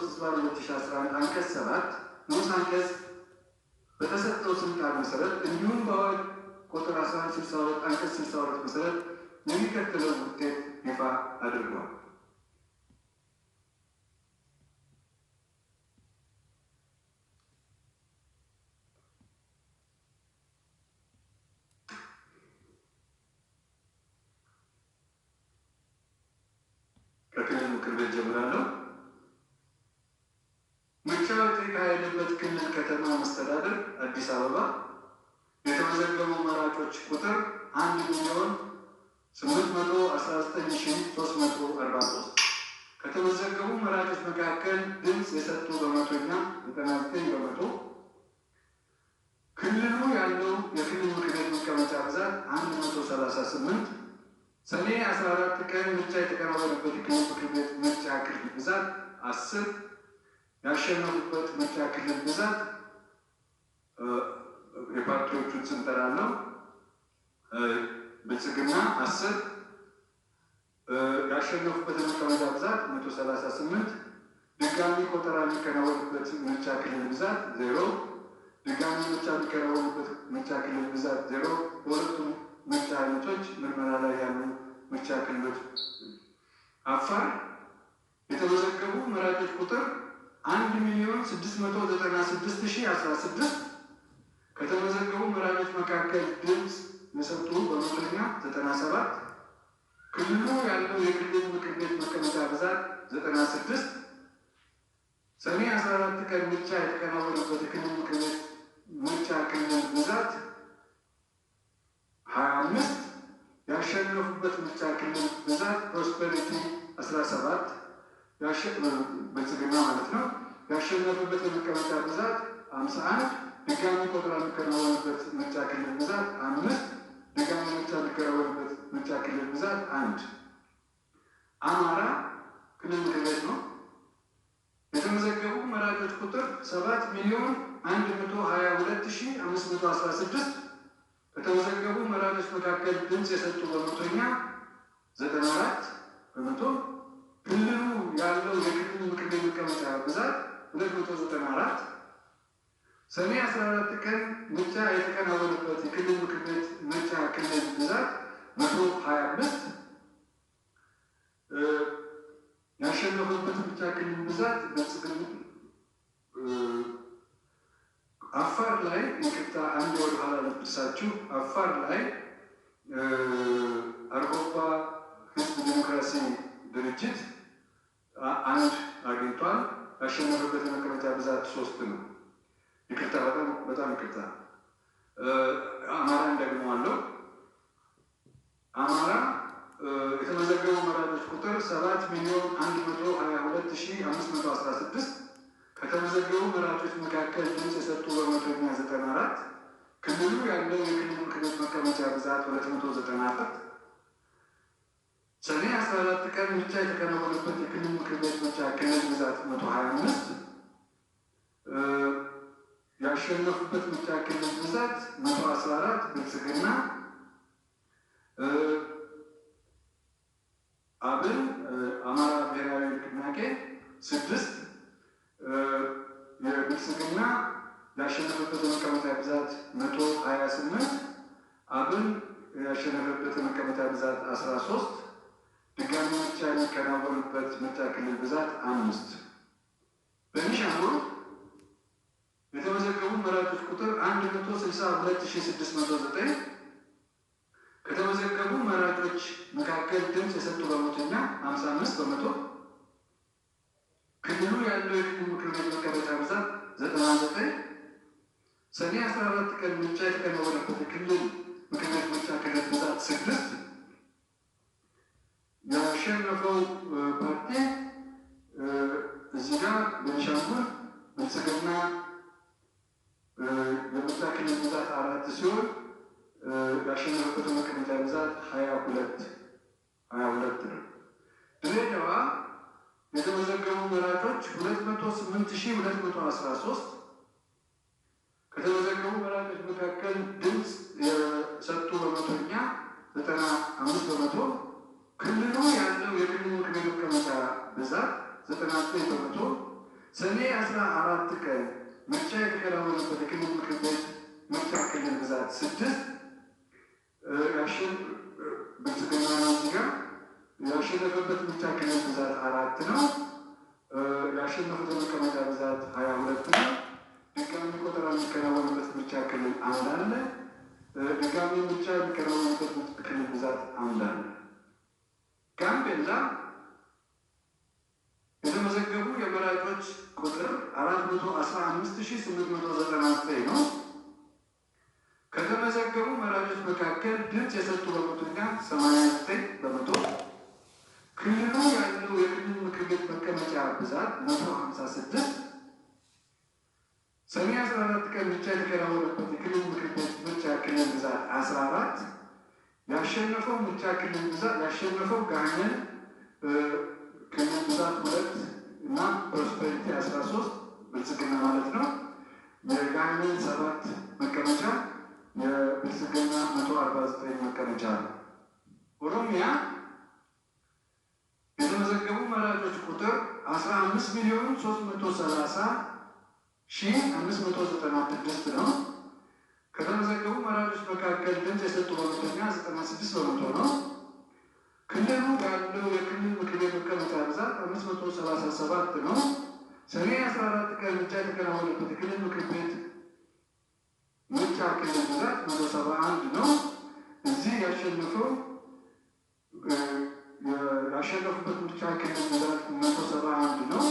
3/2011 አንቀጽ 7 ንዑስ አንቀጽ በተሰጠው ስልጣን መሰረት እንዲሁም በአዋጅ ቁጥር 1162 አንቀጽ 62 መሰረት የሚከተለው ውጤት ይፋ አድርጓል። ከክልል ምክር ቤት ጀምራለሁ። ምርጫው የተካሄደበት ክልል ከተማ መስተዳድር አዲስ አበባ የተመዘገቡ መራጮች ቁጥር 1,819,343 ከተመዘገቡ መራጮች መካከል ድምፅ የሰጡ በመቶኛ 99 በመቶ። ክልሉ ያለው የክልል ምክር ቤት መቀመጫ ብዛት 138። ሰኔ 14 ቀን ምርጫ የተከናወነበት የክልል ምክር ቤት ምርጫ ክልል ብዛት 10። ያሸነፉበት ምርጫ ክልል ብዛት የፓርቲዎቹን ስም እጠራለሁ። ብልጽግና 10። ያሸነፉበት የመቀመጫ ብዛት 138። ድጋሚ ቆጠራ የሚከናወንበት ምርጫ ክልል ብዛት 0። ድጋሚ ምርጫ የሚከናወንበት ምርጫ ክልል ብዛት 0። በሁለቱም ምርጫ አይነቶች ምርመራ ላይ ያሉ ምርጫ ክልሎች። አፋር የተመዘገቡ መራጮች ቁጥር 1,696,016 ከተመዘገቡ መራጮች መካከል ድምፅ የሰጡ በመቶኛ 97። ክልሉ ያለው የክልል ምክር ቤት መቀመጫ ብዛት 96። ሰኔ 14 ቀን ምርጫ የተከናወነበት የክልል ምክር ቤት ምርጫ ክልል ብዛት 25። ያሸነፉበት ምርጫ ክልል ብዛት ፕሮስፐሪቲ 17 ብልጽግና ማለት ነው። ያሸነፉበት የመቀመጫ ብዛት 51። ድጋሚ ቆጠራ የሚከናወንበት ምርጫ ክልል ብዛት 5። ድጋሚ ምርጫ የሚከናወንበት ምርጫ ክልል ብዛት 1። አማራ ክልል ምክር ቤት ነው። የተመዘገቡ መራጮች ቁጥር 7,122,516 ከተመዘገቡ መራጮች መካከል ድምፅ የሰጡ በመቶኛ 94 በመቶ። ክልሉ ያለው የክልል ምክር ቤት መቀመጫ ብዛት 294። ሰኔ 14 ቀን ምርጫ የተከናወነበት የክልል ምክር ቤት ምርጫ ክልል ብዛት 125። ያሸነፉበት ምርጫ ክልል ብዛት ብልጽግና። አፋር ላይ ይቅርታ አንድ ወደ ኋላ ልብሳችሁ። አፋር ላይ አርጎባ ህዝብ ዲሞክራሲ ድርጅት 1 አግኝቷል። ያሸነፈበት የመቀመጫ ብዛት 3 ነው። ይቅርታ በጣም ይቅርታ። አማራ እንደግመዋለሁ። አማራ የተመዘገቡ መራጮች ቁጥር 7,122,516 ከተመዘገቡ መራጮች መካከል ድምፅ የሰጡ በመቶኛ 94። ክልሉ ያለው የክልል ምክር ቤት መቀመጫ ብዛት 294። ሰኔ 14 ቀን ምርጫ የተከናወነበት የክልል ምክር ቤት ምርጫ ክልል ብዛት 125። ያሸነፉበት ምርጫ ክልል ብዛት 114 ብልጽግና። አብን አማራ ብሔራዊ ንቅናቄ 6። የብልጽግና ያሸነፈበት የመቀመጫ ብዛት 128። አብን ያሸነፈበት የመቀመጫ ብዛት 13። ድጋሚ ምርጫ የሚከናወንበት ምርጫ ክልል ብዛት 5። በቤኒሻንጉል የተመዘገቡ መራጮች ቁጥር 162,609 ከተመዘገቡ መራጮች መካከል ድምፅ የሰጡ በመቶኛ 55 በመቶ። ክልሉ ያለው የክልል ምክር ቤት መቀመጫ ብዛት 99። ሰኔ 14 ቀን ምርጫ የተከናወነበት የክልል ምክር ቤት ምርጫ ክልል ብዛት 6። ያሸነፈው ፓርቲ እዚህ ጋር ቤኒሻንጉል ብልጽግና የምርጫ ክልል ብዛት 4 ሲሆን ያሸነፈበት መቀመጫ ብዛት 22 ነው። ድሬዳዋ የተመዘገቡ መራጮች 208,213 ከተመዘገቡ መራጮች መካከል ድምፅ የሰጡ በመቶኛ 95 በመቶ። ክልሉ ያለው የክልል ምክር ቤት መቀመጫ ብዛት 99 በመቶ። ሰኔ 14 ቀን ምርጫ የተከናወነበት የክልል ምክር ቤት ምርጫ ክልል ብዛት 6 ብልጽግና ነው። እዚህ ጋር ያሸነፈበት ምርጫ ክልል ብዛት 4 ነው። ያሸነፉት መቀመጫ ብዛት 22 ነው። ድጋሚ ቆጠራ የሚከናወንበት ምርጫ ክልል 1 አለ። ድጋሚ ምርጫ የሚከናወንበት ክልል ብዛት 1 አለ። ጋምቤላ የተመዘገቡ የመራጮች ቁጥር 415899 ነው። ከተመዘገቡ መራጮች መካከል ድምፅ የሰጡ በመቶኛ 89 በመቶ። ክልሉ ያለው የክልል ምክር ቤት መቀመጫ ብዛት 156። ሰኔ 14 ቀን ምርጫ የተከናወነበት የክልል ምክር ቤት ምርጫ ክልል ብዛት 14። ያሸነፈው ምርጫ ክልል ብዛት ያሸነፈው ጋህነን ክልል ብዛት 2 እና ፕሮስፐሪቲ 13 ብልጽግና ማለት ነው። የጋህነን 7 መቀመጫ የብልጽግና 149 መቀመጫ ነው። ኦሮሚያ የተመዘገቡ መራጮች ቁጥር 15,330,596 ነው። ከተመዘገቡ መራጮች መካከል ድምፅ የሰጡ በመቶኛ 96 በመቶ ነው። ክልሉ ያለው የክልል ምክር ቤት መቀመጫ ብዛት 537 ነው። ሰኔ 14 ቀን ምርጫ የተከናወነበት የክልል ምክር ቤት ምርጫ ክልል ብዛት 171 ነው። እዚህ ያሸነፉበት ምርጫ ክልል ብዛት 171 ነው።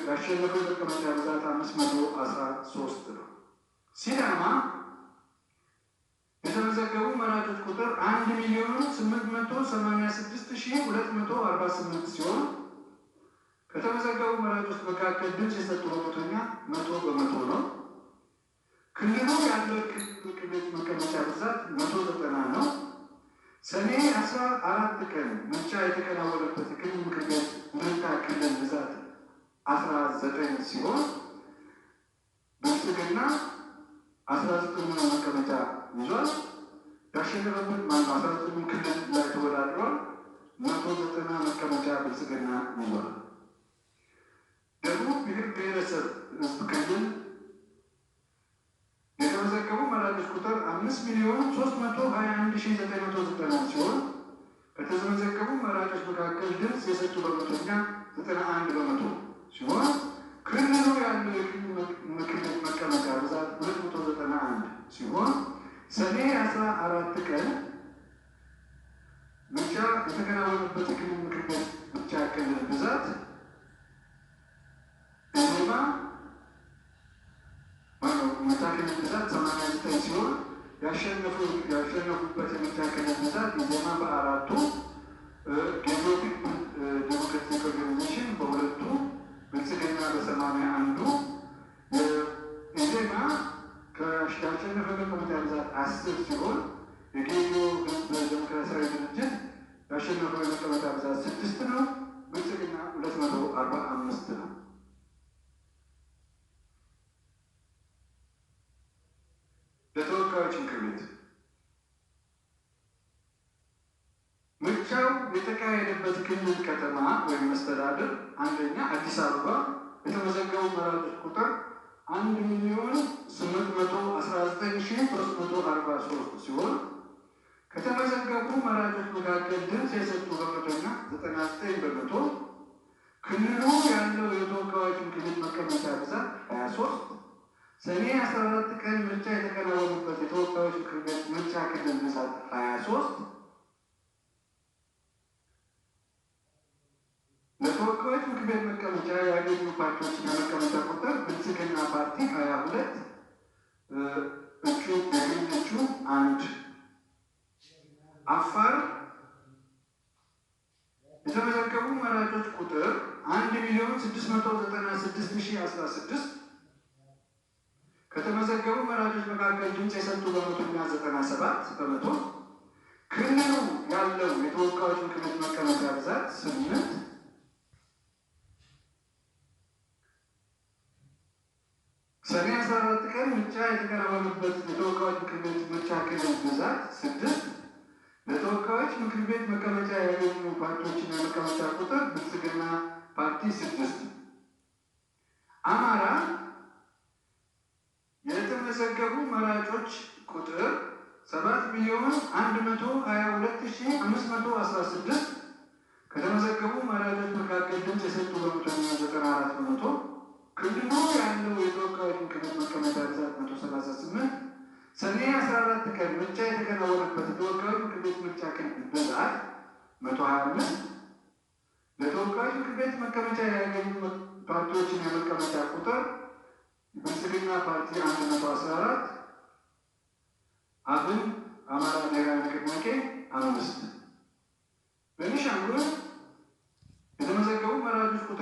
ያሸነፈው መቀመጫ ብዛት 513 ነው። ሲዳማ የተመዘገቡ መራጮች ቁጥር 1,886,248 ሲሆን ከተመዘገቡ መራጮች መካከል ድምፅ የሰጡ በመቶኛ 100 በመቶ ነው። ክልሉ ያለው ምክር ቤት መቀመጫ ብዛት 190 ነው። ሰኔ 14 ቀን ምርጫ የተከናወነበት የክልል ምክር ቤት ምርጫ ክልል ብዛት 19 ሲሆን ብልጽግና 19 መቀመጫ ይዟል። ያሸነፈበት 19 ክልል ላይ ተወዳድሯል። 190 መቀመጫ ብልጽግና ይዟል። ደቡብ ብሔር ብሔረሰብ ሕዝብ ክልል የተመዘገቡ መራጮች ቁጥር 5,321,990 ሲሆን ከተመዘገቡ መራጮች መካከል ድምፅ የሰጡ በመቶኛ 91 በመቶ ሲሆን ክልሉ ያለው የክልል ምክር ቤት መቀመጫ ብዛት 291 ሲሆን ሰኔ 14 ቀን ምርጫ የተከናወነበት የክልል ምክር ቤት ምርጫ ክልል ብዛት ኢዜማ ምርጫ ክልል ብዛት 89 ሲሆን ያሸነፉበት የምርጫ ክልል ብዛት ኢዜማ በ4ቱ፣ ዴሞክራቲክ ኦርጋናይዜሽን በ2ቱ፣ ብልጽግና በ81ዱ። ኢዜማ ያሸነፈ መቀመጫ ብዛት 10 ሲሆን የጌዲዮ ሕዝብ ዴሞክራሲያዊ ድርጅት ያሸነፈው የመቀመጫ ብዛት 6 ነው። ብልጽግና 245 ነው። ለተወካዮች ምክር ቤት ምርጫው የተካሄደበት ክልል ከተማ ወይም መስተዳድር አንደኛ አዲስ አበባ የተመዘገቡ መራጮች ቁጥር 1,819,343 ሲሆን ከተመዘገቡ መራጮች መካከል ድምፅ የሰጡ በመቶኛ 99 በመቶ። ክልሉ ያለው የተወካዮች ምክር ቤት መቀመጫ ብዛት 23። ሰኔ 14 ቀን ምርጫ የተከናወኑበት የተወካዮች ምክር ቤት ምርጫ ክልል ብዛት 23። ለተወካዮች ምክር ቤት መቀመጫ ያገኙ ፓርቲዎችና መቀመጫ ቁጥር ብልጽግና ፓርቲ 22፣ እጩ ያገኘቹ 1። አፋር የተመዘገቡ መራጮች ቁጥር 1,696,016 ከተመዘገቡ መራጮች መካከል ድምፅ የሰጡ በመቶኛ 97 በመቶ። ክልሉ ያለው የተወካዮች ምክር ቤት መቀመጫ ብዛት 8። ሰኔ 14 ቀን ምርጫ የተከናወነበት የተወካዮች ምክር ቤት ምርጫ ክልል ብዛት 6። ለተወካዮች ምክር ቤት መቀመጫ ያገኙ ፓርቲዎችና መቀመጫ ቁጥር ብልጽግና ፓርቲ 6፣ የተመዘገቡ መራጮች ቁጥር 7,122,516 ከተመዘገቡ መራጮች መካከል ድምፅ የሰጡ በመቶኛ 94 በመቶ። ክልሉ ያለው የተወካዮች ምክር ቤት መቀመጫ ብዛት 138። ሰኔ 14 ቀን ምርጫ የተከናወነበት የተወካዮች ምክር ቤት ምርጫ ክልል ብዛት 125። ለተወካዮች ምክር ቤት መቀመጫ ያገኙ ፓርቲዎችን የመቀመጫ ቁጥር ብልጽግና ፓርቲ 114፣ አብን አማራ ብሔራዊ ንቅናቄ 5። ቤኒሻንጉል የተመዘገቡ መራጮች ቁጥር